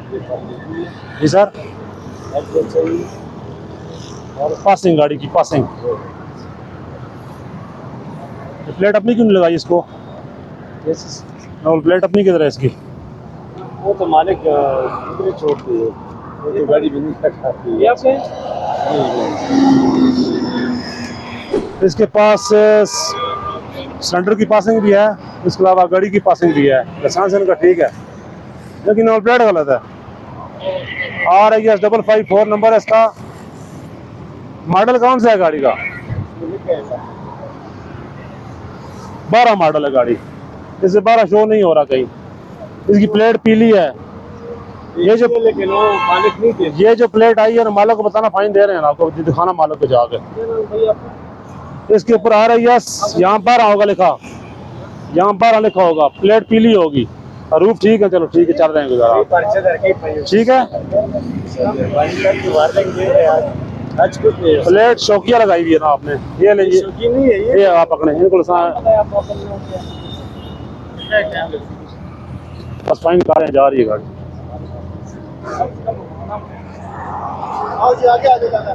जी sir. और passing, गाड़ी की पासिंग। प्लेट अपनी क्यों नहीं लगाई इसको? प्लेट अपनी किधर है इसकी? वो तो मालिक छोड़ दी है, वो तो गाड़ी भी नहीं खाती है आपने। इसके पास सिलेंडर की पासिंग भी है, इसके अलावा गाड़ी की पासिंग भी है, लाइसेंस इनका ठीक है, लेकिन नंबर प्लेट गलत है। RIS 554 नंबर है इसका। मॉडल कौन सा है गाड़ी का? 12 मॉडल है गाड़ी, इससे 12 शो नहीं हो रहा कहीं। इसकी प्लेट पीली है। ये जो लेकिन वो मालिक नहीं दे। ये जो प्लेट आई है ना, मालिक को बताना, फाइन दे रहे हैं ना आपको, दिखाना मालिक को जाके। इसके ऊपर RIS यहाँ 12 होगा लिखा, यहाँ 12 लिखा होगा, प्लेट पीली होगी, रूफ ठीक है। चलो ठीक है, चल रहे हैं गुजारा, ठीक है। प्लेट शौकिया लगाई हुई है ना आपने, ये लीजिए, ये आप पकड़े इनको, बस फाइन कारें जा रही है गाड़ी। आओ जी आगे आ जाओ दादा।